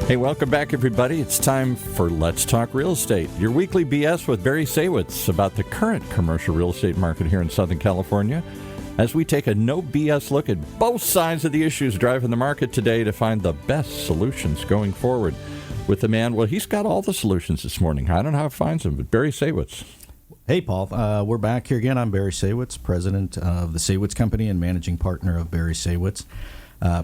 Hey, welcome back, everybody. It's time for Let's Talk Real Estate, your weekly BS with Barry Saywitz about the current commercial real estate market here in Southern California, as we take a no BS look at both sides of the issues driving the market today to find the best solutions going forward. With the man, well, he's got all the solutions this morning. I don't know how he finds them, but Barry Saywitz. Hey, Paul. We're back here again. I'm Barry Saywitz, president of the Saywitz Company and managing partner of Barry Saywitz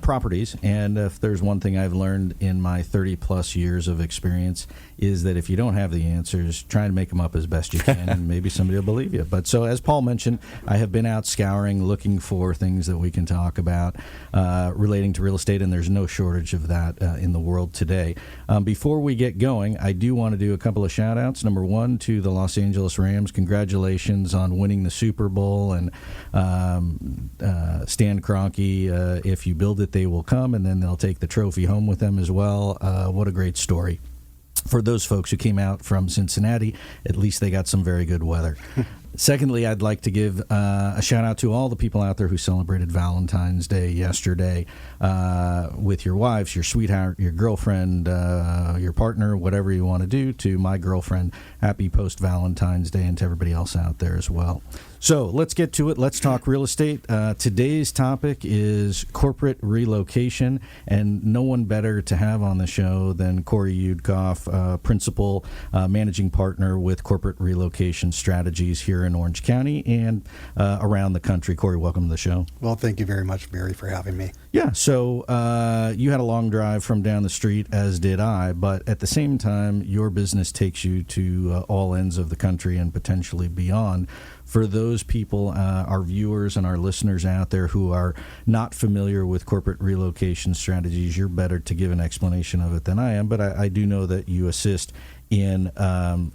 Properties. And if there's one thing I've learned in my 30-plus years of experience is that if you don't have the answers, try to make them up as best you can, and maybe somebody will believe you. But so, as Paul mentioned, I have been out scouring, looking for things that we can talk about relating to real estate, and there's no shortage of that in the world today. Before we get going, I do want to do a couple of shout-outs. Number one, to the Los Angeles Rams. Congratulations on winning the Super Bowl, and Stan Kroenke, if you build it, they will come, and then they'll take the trophy home with them as well. What a great story. For those folks who came out from Cincinnati, at least they got some very good weather. Secondly, I'd like to give a shout-out to all the people out there who celebrated Valentine's Day yesterday with your wives, your sweetheart, your girlfriend, your partner, whatever you want to do. To my girlfriend, happy post-Valentine's Day, and to everybody else out there as well. So let's get to it. Let's talk real estate. Today's topic is corporate relocation, and no one better to have on the show than Cory Udkoff, principal managing partner with Corporate Relocation Strategies here in Orange County and around the country. Cory, welcome to the show. Well, thank you very much, Barry, for having me. Yeah, so you had a long drive from down the street, as did I, but at the same time, your business takes you to all ends of the country and potentially beyond. For those people, our viewers and our listeners out there who are not familiar with corporate relocation strategies, you're better to give an explanation of it than I am, but I do know that you assist in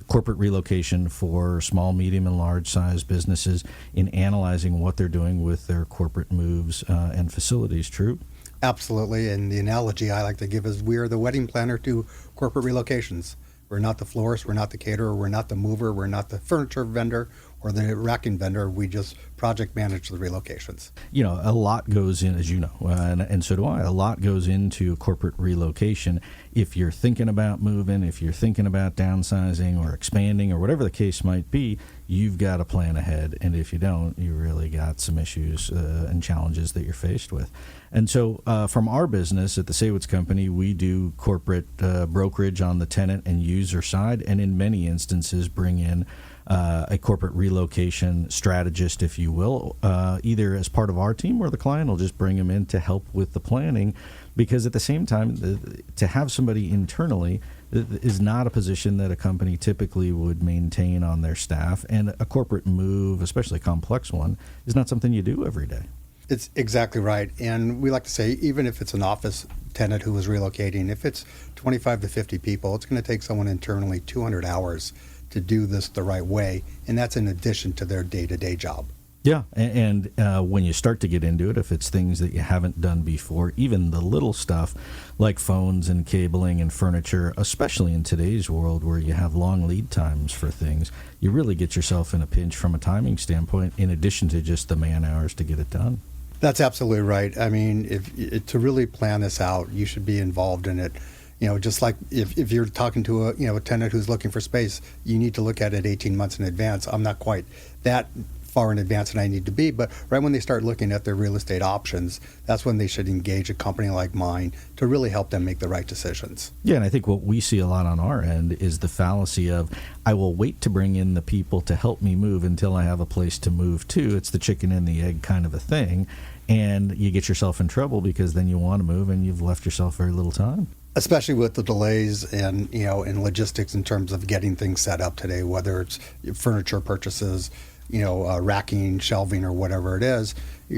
corporate relocation for small, medium, and large-size businesses in analyzing what they're doing with their corporate moves and facilities. True? Absolutely, and the analogy I like to give is we are the wedding planner to corporate relocations. We're not the florist, we're not the caterer, we're not the mover, we're not the furniture vendor or the racking vendor. We just project manage the relocations. You know, a lot goes in, as you know, and so do I. A lot goes into corporate relocation. If you're thinking about moving, if you're thinking about downsizing or expanding or whatever the case might be, you've got to plan ahead. And if you don't, you really got some issues and challenges that you're faced with. And so from our business at the Saywitz Company, we do corporate brokerage on the tenant and user side, and in many instances bring in a corporate relocation strategist, if you will, either as part of our team or the client will just bring them in to help with the planning, because at the same time, to have somebody internally is not a position that a company typically would maintain on their staff, and a corporate move, especially a complex one, is not something you do every day. It's exactly right. And we like to say, even if it's an office tenant who is relocating, if it's 25 to 50 people, it's going to take someone internally 200 hours to do this the right way, and that's in addition to their day-to-day job. Yeah, and when you start to get into it, if it's things that you haven't done before, even the little stuff like phones and cabling and furniture, especially in today's world where you have long lead times for things, you really get yourself in a pinch from a timing standpoint, in addition to just the man hours to get it done. That's absolutely right. I mean, if to really plan this out, you should be involved in it. You know, just like if you're talking to a tenant who's looking for space, you need to look at it 18 months in advance. I'm not quite that far in advance than I need to be, but right when they start looking at their real estate options, that's when they should engage a company like mine to really help them make the right decisions. Yeah, and I think what we see a lot on our end is the fallacy of, I will wait to bring in the people to help me move until I have a place to move to. It's the chicken and the egg kind of a thing, and you get yourself in trouble because then you want to move and you've left yourself very little time. Especially with the delays and, in logistics in terms of getting things set up today, whether it's furniture purchases, racking, shelving, or whatever it is,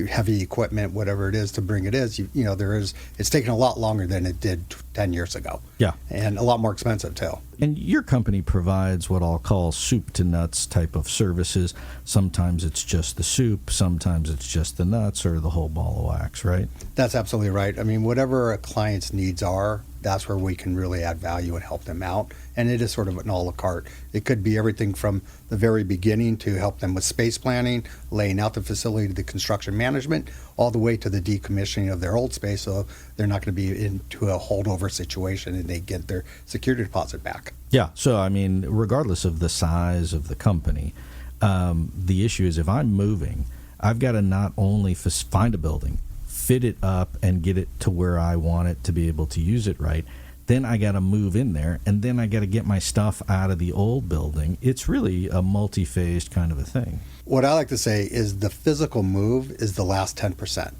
heavy equipment, whatever it is to bring it is, it's taken a lot longer than it did 10 years ago. Yeah. And a lot more expensive too. And your company provides what I'll call soup to nuts type of services. Sometimes it's just the soup, sometimes it's just the nuts, or the whole ball of wax, right? That's absolutely right. I mean, whatever a client's needs are, that's where we can really add value and help them out. And it is sort of an a la carte. It could be everything from the very beginning to help them with space planning, laying out the facility, the construction management, all the way to the decommissioning of their old space, so they're not going to be into a holdover situation and they get their security deposit back. Yeah, so I mean, regardless of the size of the company, the issue is if I'm moving, I've got to not only find a building, fit it up, and get it to where I want it to be able to use it right. Then I got to move in there, and then I got to get my stuff out of the old building. It's really a multi-phased kind of a thing. What I like to say is the physical move is the last 10%.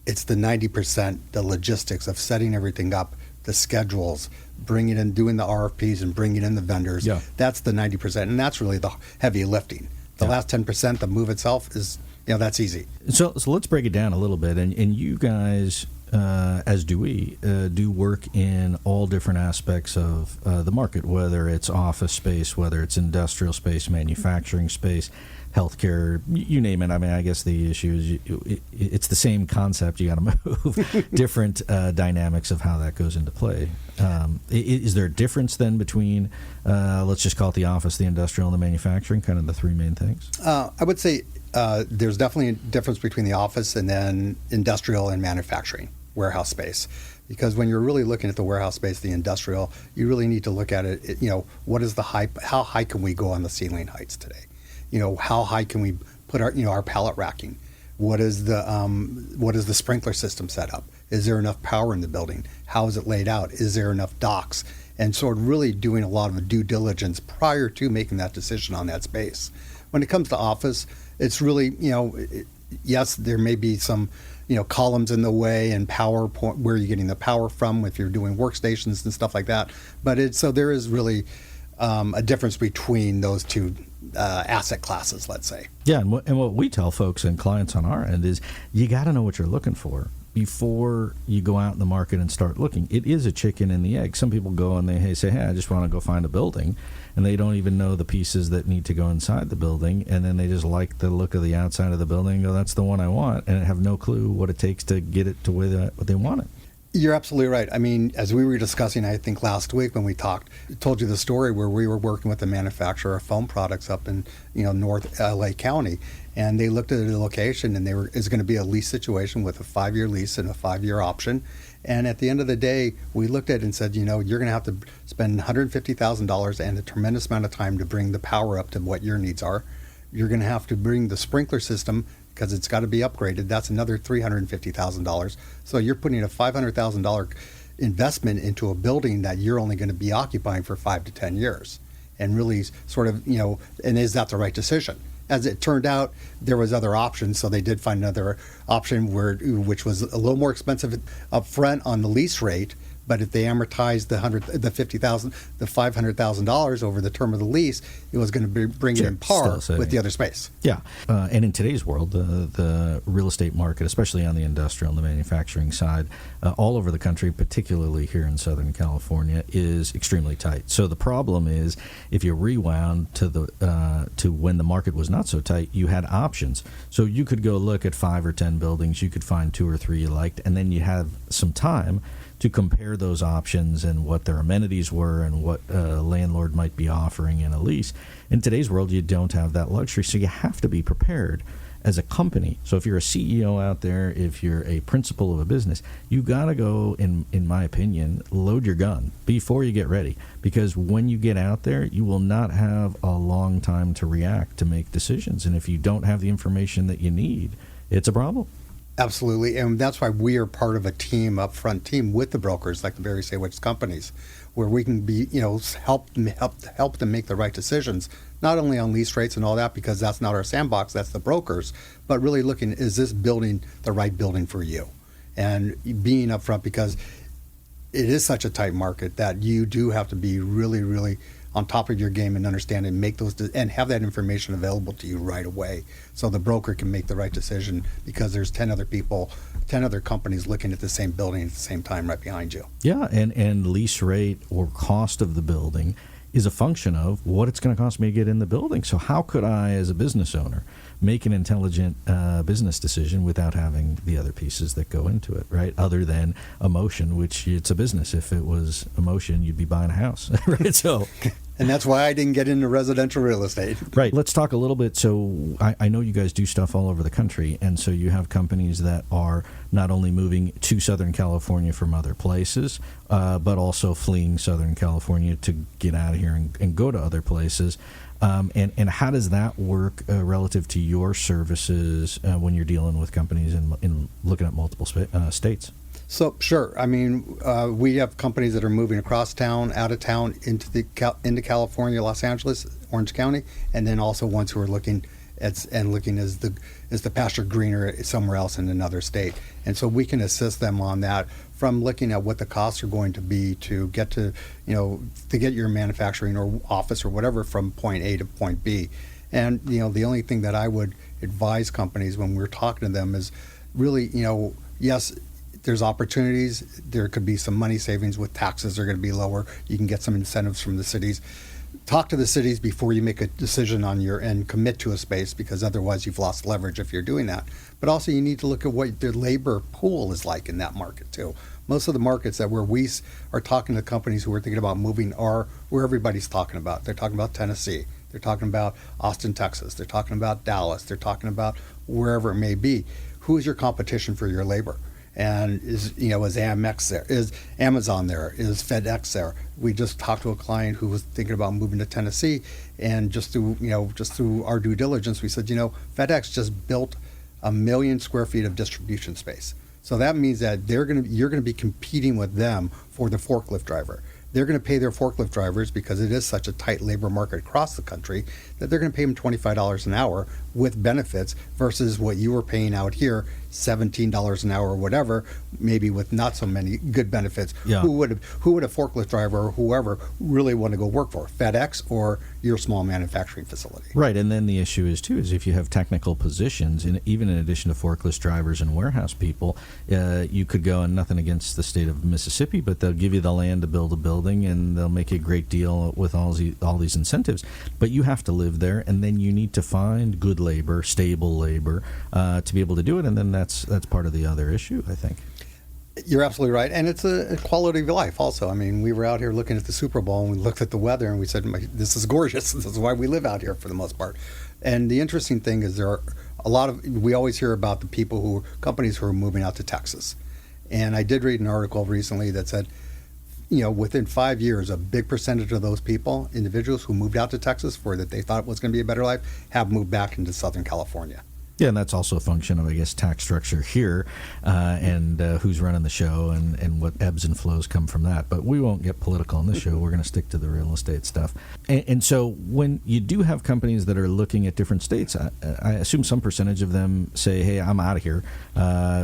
It's the 90%, the logistics of setting everything up, the schedules, bringing in, doing the RFPs and bringing in the vendors. Yeah. That's the 90%, and that's really the heavy lifting. The last 10%, the move itself is, that's easy. So let's break it down a little bit. And you guys, as do we, do work in all different aspects of the market, whether it's office space, whether it's industrial space, manufacturing space, healthcare, you name it. I mean, I guess the issue is it's the same concept. You got to move. Different dynamics of how that goes into play. Is there a difference then between, let's just call it the office, the industrial, and the manufacturing, kind of the three main things? I would say there's definitely a difference between the office and then industrial and manufacturing, warehouse space. Because when you're really looking at the warehouse space, the industrial, you really need to look at it, what is the height, how high can we go on the ceiling heights today? How high can we put our pallet racking? What is the sprinkler system set up? Is there enough power in the building? How is it laid out? Is there enough docks? And sort of really doing a lot of due diligence prior to making that decision on that space. When it comes to office, it's really, yes, there may be some, columns in the way and power point, where you're getting the power from if you're doing workstations and stuff like that. But so there is really a difference between those two asset classes, let's say. Yeah, and what we tell folks and clients on our end is you got to know what you're looking for before you go out in the market and start looking. It is a chicken and the egg. Some people go and they say, hey, I just want to go find a building, and they don't even know the pieces that need to go inside the building, and then they just like the look of the outside of the building and go, that's the one I want, and have no clue what it takes to get it to where they want it. You're absolutely right. I mean, as we were discussing, I think last week when we talked, I told you the story where we were working with a manufacturer of foam products up in North LA County, and they looked at the location, and it's going to be a lease situation with a 5-year lease and a 5-year option. And at the end of the day, we looked at it and said, you're going to have to spend $150,000 and a tremendous amount of time to bring the power up to what your needs are. You're going to have to bring the sprinkler system because it's got to be upgraded. That's another $350,000. So you're putting a $500,000 investment into a building that you're only going to be occupying for 5 to 10 years. And really sort of, and is that the right decision? As it turned out, there was other options, so they did find another option which was a little more expensive up front on the lease rate, but if they amortized the $500,000 over the term of the lease, it was going to bring it in par with the other space. Yeah, and in today's world, the real estate market, especially on the industrial and the manufacturing side, all over the country, particularly here in Southern California, is extremely tight. So the problem is, if you rewound to when the market was not so tight, you had options. So you could go look at 5 or 10 buildings, you could find 2 or 3 you liked, and then you have some time to compare those options and what their amenities were and what a landlord might be offering in a lease. In today's world, you don't have that luxury, so you have to be prepared as a company. So if you're a CEO out there, if you're a principal of a business, you got to go, in my opinion, load your gun before you get ready, because when you get out there, you will not have a long time to react, to make decisions. And if you don't have the information that you need, it's a problem. Absolutely, and that's why we are part of a team, upfront team with the brokers, like the Barry Saywitz companies, where we can be, help them make the right decisions, not only on lease rates and all that, because that's not our sandbox, that's the brokers, but really looking, is this building the right building for you? And being upfront, because it is such a tight market that you do have to be really, really on top of your game and understand and make those and have that information available to you right away, so the broker can make the right decision, because there's 10 other companies looking at the same building at the same time right behind you. Yeah, and lease rate or cost of the building is a function of what it's going to cost me to get in the building. So how could I, as a business owner, make an intelligent business decision without having the other pieces that go into it, right? Other than emotion, which it's a business. If it was emotion, you'd be buying a house, right? So. And that's why I didn't get into residential real estate. Right. Let's talk a little bit. So I know you guys do stuff all over the country, and so you have companies that are not only moving to Southern California from other places, but also fleeing Southern California to get out of here and go to other places. And how does that work relative to your services when you're dealing with companies in looking at multiple states? So sure, I mean, we have companies that are moving across town, out of town, into California, Los Angeles, Orange County, and then also ones who are looking as the pasture greener somewhere else in another state. And so we can assist them on that, from looking at what the costs are going to be to get to get your manufacturing or office or whatever from point A to point B. And the only thing that I would advise companies when we're talking to them is really, yes, there's opportunities. There could be some money savings with taxes. They're going to be lower. You can get some incentives from the cities. Talk to the cities before you make a decision on and commit to a space, because otherwise you've lost leverage if you're doing that. But also you need to look at what the labor pool is like in that market too. Most of the markets where we are talking to companies who are thinking about moving are where everybody's talking about. They're talking about Tennessee. They're talking about Austin, Texas. They're talking about Dallas. They're talking about wherever it may be. Who is your competition for your labor? And is Amex there? Is Amazon there? Is FedEx there? We just talked to a client who was thinking about moving to Tennessee, and just through our due diligence, we said, FedEx just built 1 million square feet of distribution space. So that means that you're going to be competing with them for the forklift driver. They're going to pay their forklift drivers, because it is such a tight labor market across the country, that they're going to pay them $25 an hour with benefits versus what you were paying out here, $17 an hour or whatever, maybe with not so many good benefits. Yeah. Who would a forklift driver or whoever really want to go work for? FedEx or your small manufacturing facility? Right, and then the issue is if you have technical positions, even in addition to forklift drivers and warehouse people, you could go, and nothing against the state of Mississippi, but they'll give you the land to build a building, and they'll make a great deal with all these incentives. But you have to live there, and then you need to find good labor, stable labor, to be able to do it, and then that's part of the other issue, I think. You're absolutely right, and it's a quality of life also. I mean, we were out here looking at the Super Bowl, and we looked at the weather, and we said, this is gorgeous. This is why we live out here for the most part. And the interesting thing is there are we always hear about the companies who are moving out to Texas. And I did read an article recently that said, within 5 years, a big percentage of those individuals who moved out to Texas for that they thought was going to be a better life, have moved back into Southern California. Yeah, and that's also a function of, I guess, tax structure here, and who's running the show, and what ebbs and flows come from that. But we won't get political on this show. We're going to stick to the real estate stuff. And so when you do have companies that are looking at different states, I assume some percentage of them say, hey, I'm out of here,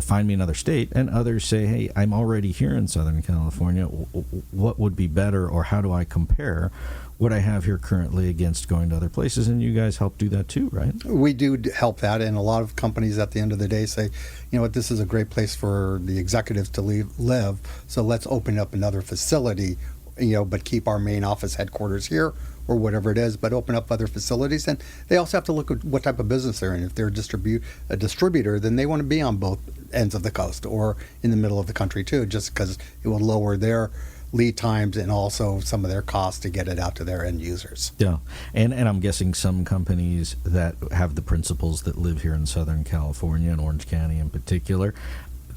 find me another state. And others say, hey, I'm already here in Southern California. What would be better, or how do I compare what I have here currently against going to other places? And you guys help do that too, right? We do help that, and a lot of companies at the end of the day say, this is a great place for the executives to live, so let's open up another facility, but keep our main office headquarters here, or whatever it is, but open up other facilities. And they also have to look at what type of business they're in. If they're a distributor, then they want to be on both ends of the coast or in the middle of the country too, just because it will lower their lead times and also some of their costs to get it out to their end users. Yeah, and I'm guessing some companies that have the principals that live here in Southern California and Orange County in particular,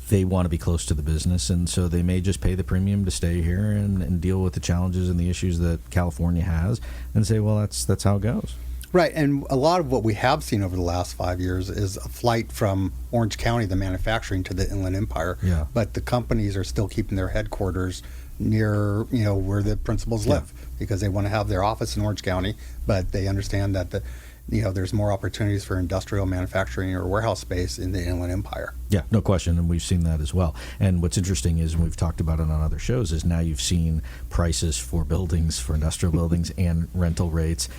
they want to be close to the business, and so they may just pay the premium to stay here and deal with the challenges and the issues that California has, and say, well, that's how it goes. Right, and a lot of what we have seen over the last 5 years is a flight from Orange County, the manufacturing, to the Inland Empire. Yeah. But the companies are still keeping their headquarters near where the principals live, because they want to have their office in Orange County, but they understand that there's more opportunities for industrial manufacturing or warehouse space in the Inland Empire. Yeah, no question, and we've seen that as well. And what's interesting is, and we've talked about it on other shows, is now you've seen prices for buildings, for industrial buildings, and rental rates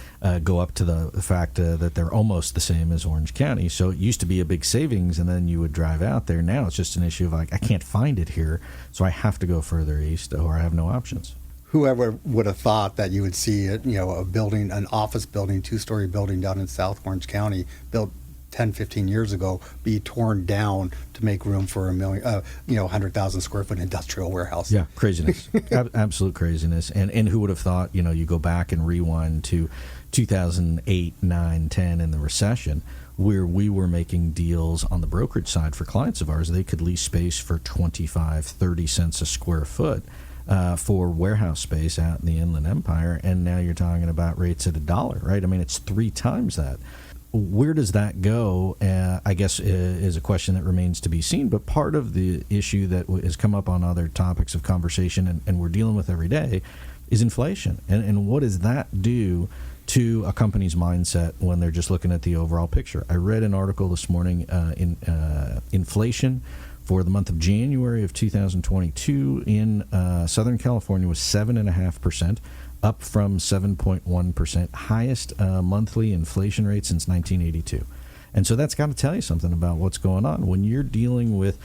go up to the fact that they're almost the same as Orange County. So it used to be a big savings, and then you would drive out there. Now it's just an issue of, I can't find it here, so I have to go further east, or I have no options. Whoever would have thought that you would see a building, an office building, 2-story building down in South Orange County, built 10, 15 years ago be torn down to make room for 100,000 square foot industrial warehouse. Yeah, craziness. Absolute craziness. And who would have thought, you go back and rewind to 2008, 9, 10 in the recession, where we were making deals on the brokerage side for clients of ours. They could lease space for 25, 30 cents a square foot for warehouse space out in the Inland Empire, and now you're talking about rates at $1, right? I mean, it's 3 times that. Where does that go, I guess, is a question that remains to be seen. But part of the issue that has come up on other topics of conversation and we're dealing with every day is inflation. And what does that do to a company's mindset when they're just looking at the overall picture? I read an article this morning in inflation for the month of January of 2022 in Southern California was 7.5%. Up from 7.1%, highest monthly inflation rate since 1982. And so that's got to tell you something about what's going on. When you're dealing with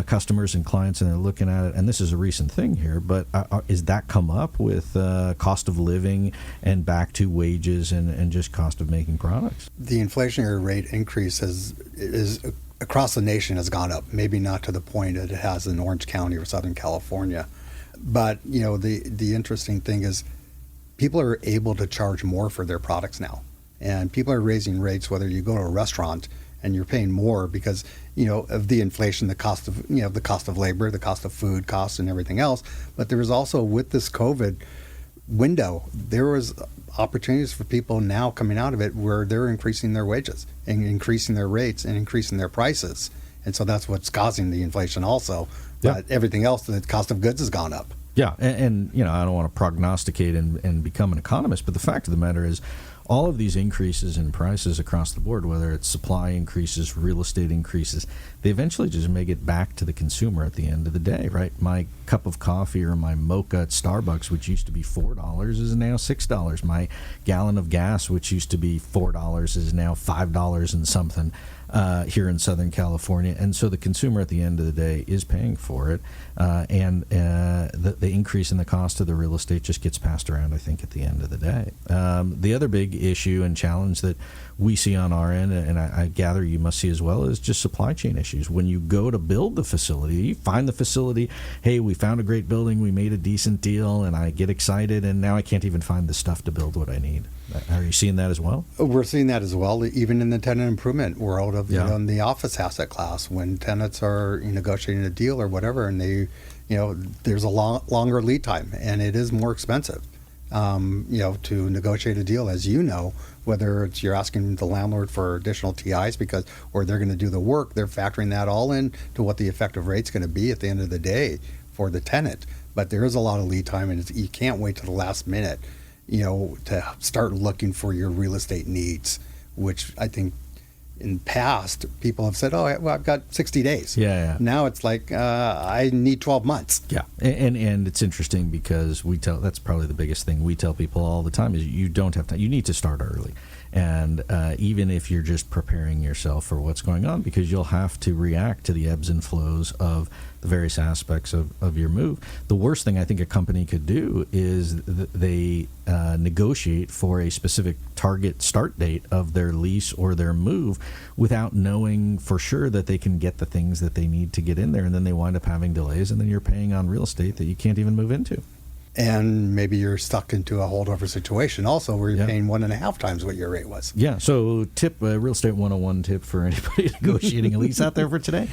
customers and clients and they're looking at it, and this is a recent thing here, but is that come up with cost of living and back to wages and just cost of making products? The inflationary rate increase is across the nation has gone up, maybe not to the point that it has in Orange County or Southern California. But, the interesting thing is, people are able to charge more for their products now, and people are raising rates. Whether you go to a restaurant and you're paying more because of the inflation, the cost of the cost of labor, the cost of food costs, and everything else. But there was also, with this COVID window, there was opportunities for people now coming out of it where they're increasing their wages and increasing their rates and increasing their prices, and so that's what's causing the inflation also. But everything else, the cost of goods has gone up. Yeah, and I don't want to prognosticate and become an economist, but the fact of the matter is all of these increases in prices across the board, whether it's supply increases, real estate increases, they eventually just make it back to the consumer at the end of the day, right? My cup of coffee or my mocha at Starbucks, which used to be $4, is now $6. My gallon of gas, which used to be $4, is now $5 and something here in Southern California. And so the consumer at the end of the day is paying for it. And the increase in the cost of the real estate just gets passed around, I think, at the end of the day. The other big issue and challenge that we see on our end, and I gather you must see as well, is just supply chain issues. When you go to build the facility, you find the facility, hey, we found a great building, we made a decent deal, and I get excited, and now I can't even find the stuff to build what I need. Are you seeing that as well? We're seeing that as well, even in the tenant improvement world of in the office asset class. When tenants are negotiating a deal or whatever, and they, there's a longer lead time, and it is more expensive, to negotiate a deal, as whether it's you're asking the landlord for additional TIs or they're going to do the work, they're factoring that all in to what the effective rate's going to be at the end of the day for the tenant. But there is a lot of lead time, and you can't wait to the last minute, to start looking for your real estate needs, which I think in the past people have said, I've got 60 days. Yeah. Now it's like, I need 12 months. Yeah. And it's interesting because that's probably the biggest thing we tell people all the time is you don't have time. You need to start early. And even if you're just preparing yourself for what's going on, because you'll have to react to the ebbs and flows of the various aspects of your move. The worst thing I think a company could do is they negotiate for a specific target start date of their lease or their move without knowing for sure that they can get the things that they need to get in there, and then they wind up having delays, and then you're paying on real estate that you can't even move into. And maybe you're stuck into a holdover situation also where you're paying 1.5 times what your rate was. Yeah. So real estate 101 tip for anybody negotiating a lease out there for today.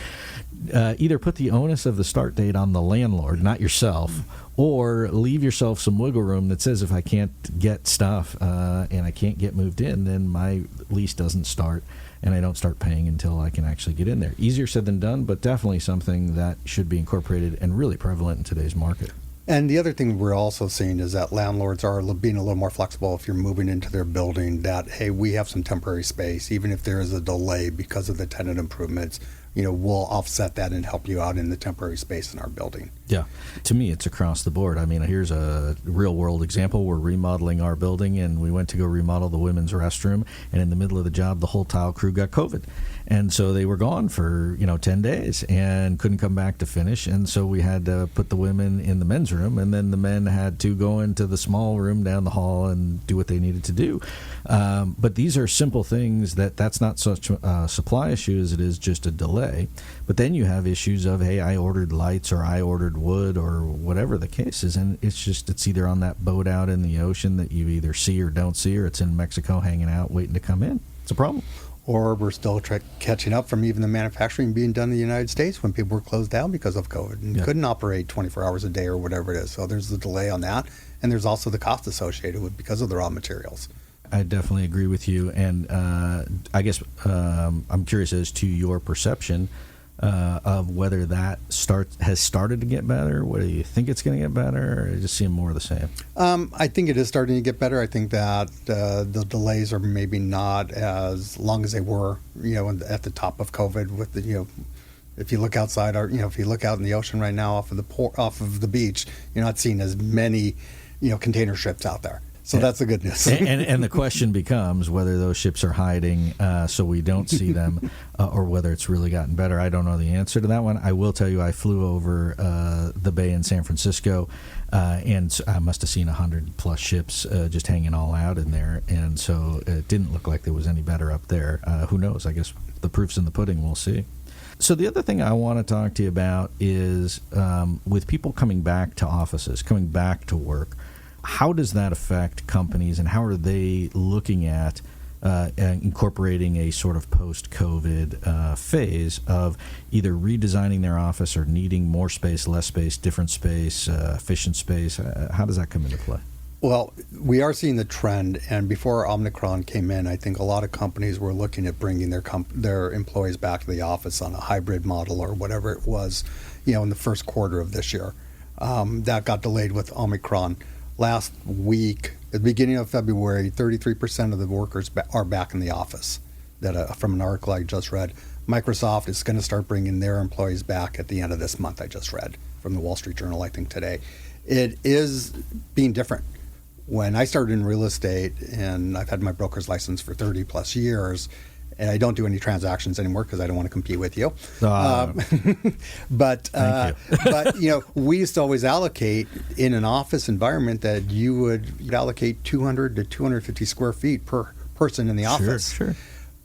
Either put the onus of the start date on the landlord, not yourself, or leave yourself some wiggle room that says if I can't get stuff and I can't get moved in, then my lease doesn't start and I don't start paying until I can actually get in there. Easier said than done, but definitely something that should be incorporated and really prevalent in today's market. And the other thing we're also seeing is that landlords are being a little more flexible if you're moving into their building, that, hey, we have some temporary space, even if there is a delay because of the tenant improvements, we'll offset that and help you out in the temporary space in our building. Yeah. To me, it's across the board. I mean, here's a real-world example. We're remodeling our building, and we went to go remodel the women's restroom, and in the middle of the job, the whole tile crew got COVID. And so they were gone for, 10 days and couldn't come back to finish. And so we had to put the women in the men's room, and then the men had to go into the small room down the hall and do what they needed to do. But these are simple things that's not such a supply issue as it is just a delay. But then you have issues of, hey, I ordered lights or I ordered wood or whatever the case is, and it's either on that boat out in the ocean that you either see or don't see, or it's in Mexico hanging out waiting to come in. It's a problem. Or we're still catching up from even the manufacturing being done in the United States when people were closed down because of COVID and couldn't operate 24 hours a day or whatever it is. So there's the delay on that, and there's also the cost associated with because of the raw materials. I definitely agree with you, and I guess I'm curious as to your perception of whether that has started to get better. Whether you think it's going to get better, or just seeing more of the same? I think it is starting to get better. I think that the delays are maybe not as long as they were, at the top of COVID. With the, if you look outside, if you look out in the ocean right now off of the beach, you're not seeing as many, container ships out there. So that's the good news. and the question becomes whether those ships are hiding so we don't see them or whether it's really gotten better. I don't know the answer to that one. I will tell you I flew over the bay in San Francisco and I must have seen 100-plus ships just hanging all out in there. And so it didn't look like there was any better up there. Who knows? I guess the proof's in the pudding. We'll see. So the other thing I want to talk to you about is with people coming back to offices, coming back to work, how does that affect companies, and how are they looking at incorporating a sort of post-COVID phase of either redesigning their office or needing more space, less space, different space, efficient space? How does that come into play? Well, we are seeing the trend, and before Omicron came in, I think a lot of companies were looking at bringing their employees back to the office on a hybrid model or whatever it was, in the first quarter of this year. That got delayed with Omicron. Last week, at the beginning of February, 33% of the workers are back in the office. That from an article I just read, Microsoft is going to start bringing their employees back at the end of this month. I just read from the Wall Street Journal, I think today. It is being different. When I started in real estate, and I've had my broker's license for 30 plus years, and I don't do any transactions anymore because I don't want to compete with you. But we used to always allocate in an office environment that you'd allocate 200 to 250 square feet per person in the office. Sure.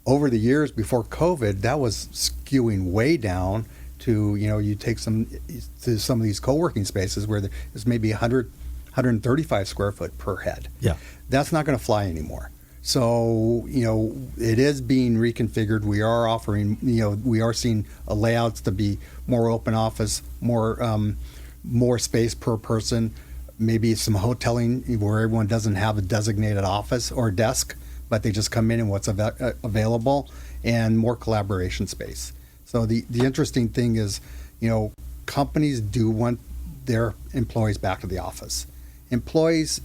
Over the years before COVID, that was skewing way down to, you take some of these co-working spaces where there's maybe 135 square foot per head. Yeah. That's not going to fly anymore. So, it is being reconfigured. We are offering, we are seeing layouts to be more open office, more space per person, maybe some hoteling where everyone doesn't have a designated office or desk, but they just come in and what's available, and more collaboration space. So the interesting thing is, companies do want their employees back to the office. Employees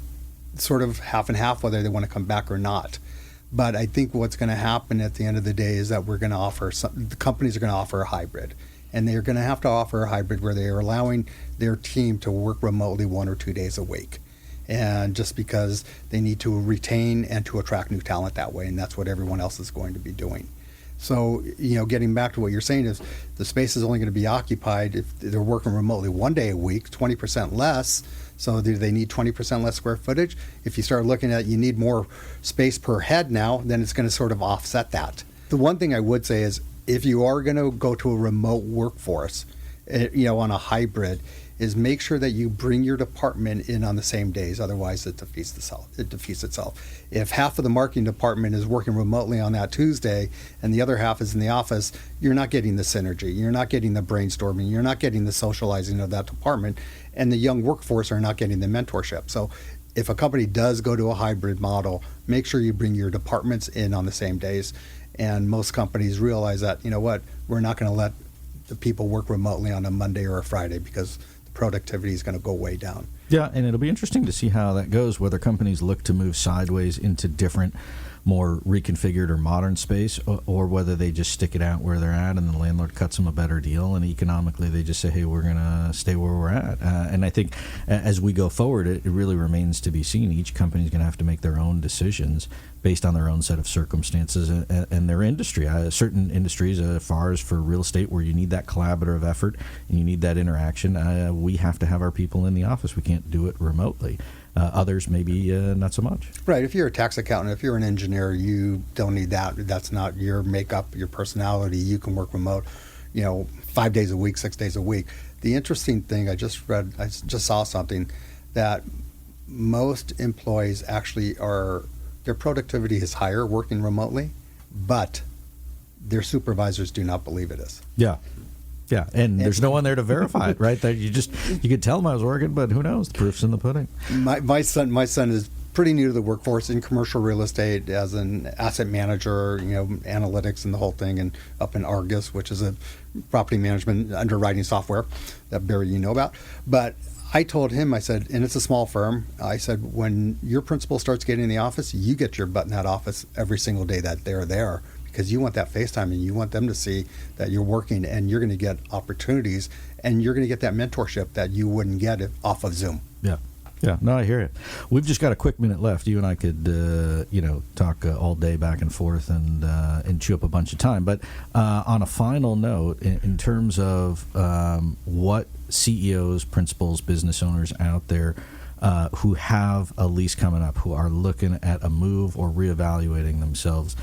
sort of half and half whether they want to come back or not. But I think what's going to happen at the end of the day is that the companies are going to offer a hybrid. And they're going to have to offer a hybrid where they are allowing their team to work remotely 1 or 2 days a week. And just because they need to retain and to attract new talent that way, and that's what everyone else is going to be doing. So, getting back to what you're saying is the space is only going to be occupied if they're working remotely 1 day a week, 20% less. So do they need 20% less square footage? If you start looking at you need more space per head now, then it's going to sort of offset that. The one thing I would say is if you are going to go to a remote workforce, on a hybrid, is make sure that you bring your department in on the same days. Otherwise, it defeats itself. If half of the marketing department is working remotely on that Tuesday and the other half is in the office, you're not getting the synergy. You're not getting the brainstorming. You're not getting the socializing of that department. And the young workforce are not getting the mentorship. So if a company does go to a hybrid model, make sure you bring your departments in on the same days. And most companies realize that, we're not going to let the people work remotely on a Monday or a Friday because productivity is going to go way down. Yeah, and it'll be interesting to see how that goes, whether companies look to move sideways into different more reconfigured or modern space, or whether they just stick it out where they're at and the landlord cuts them a better deal, and economically they just say, hey, we're going to stay where we're at. And I think as we go forward, it really remains to be seen. Each company is going to have to make their own decisions based on their own set of circumstances and their industry. Certain industries, as far as for real estate, where you need that collaborative effort and you need that interaction, we have to have our people in the office. We can't do it remotely. Others, maybe not so much. Right. If you're a tax accountant, if you're an engineer, you don't need that. That's not your makeup, your personality. You can work remote, 5 days a week, 6 days a week. The interesting thing, I just saw something that most employees actually their productivity is higher working remotely, but their supervisors do not believe it is. Yeah. Yeah, and there's no one there to verify it, right? That you could tell them I was working, but who knows? The proof's in the pudding. My son is pretty new to the workforce in commercial real estate as an asset manager, analytics and the whole thing, and up in Argus, which is a property management underwriting software that Barry you know about. But I told him, I said, and it's a small firm, I said, when your principal starts getting in the office, you get your butt in that office every single day that they're there. Because you want that FaceTime and you want them to see that you're working, and you're going to get opportunities and you're going to get that mentorship that you wouldn't get off of Zoom. Yeah. Yeah, no, I hear it. We've just got a quick minute left. You and I could, talk all day back and forth and chew up a bunch of time. But on a final note, in terms of what CEOs, principals, business owners out there who have a lease coming up, who are looking at a move or reevaluating themselves,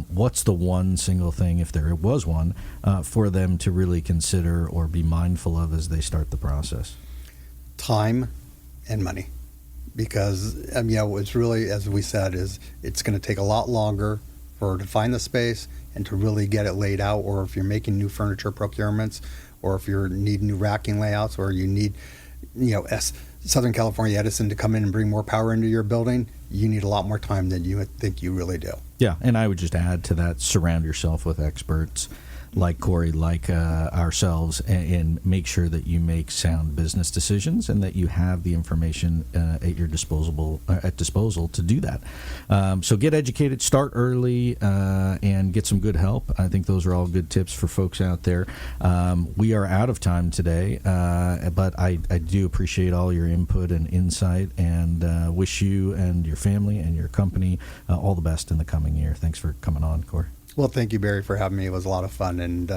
what's the one single thing, if there was one, for them to really consider or be mindful of as they start the process? Time and money. Because, it's really, as we said, it's going to take a lot longer to find the space and to really get it laid out, or if you're making new furniture procurements, or if you need new racking layouts, or you need, Southern California Edison to come in and bring more power into your building, you need a lot more time than you think you really do. Yeah, and I would just add to that, surround yourself with experts like Cory, like ourselves, and make sure that you make sound business decisions and that you have the information at your disposal to do that. So get educated, start early, and get some good help. I think those are all good tips for folks out there. We are out of time today, but I do appreciate all your input and insight, and wish you and your family and your company all the best in the coming year. Thanks for coming on, Cory. Well, thank you, Barry, for having me. It was a lot of fun, and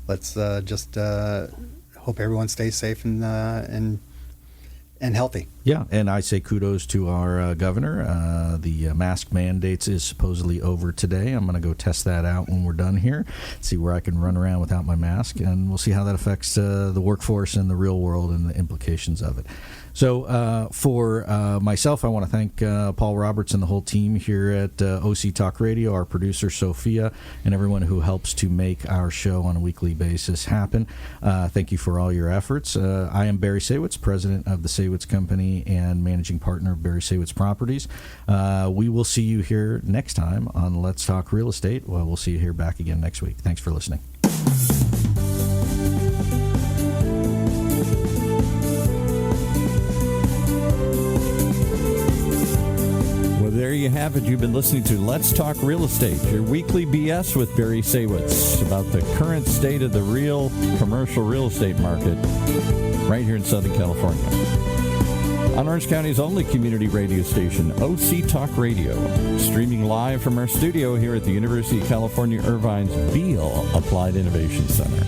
let's just hope everyone stays safe and healthy. Yeah, and I say kudos to our governor. The mask mandates is supposedly over today. I'm going to go test that out when we're done here, see where I can run around without my mask, and we'll see how that affects the workforce and the real world and the implications of it. So for myself, I want to thank Paul Roberts and the whole team here at OC Talk Radio, our producer Sophia, and everyone who helps to make our show on a weekly basis happen. Thank you for all your efforts. I am Barry Saywitz, president of the Saywitz Company and managing partner of Barry Saywitz Properties. We will see you here next time on Let's Talk Real Estate. Well, we'll see you here back again next week. Thanks for listening. There you have it. You've been listening to Let's Talk Real Estate, your weekly BS with Barry Saywitz about the current state of the real commercial real estate market right here in Southern California. On Orange County's only community radio station, OC Talk Radio, streaming live from our studio here at the University of California Irvine's Beale Applied Innovation Center.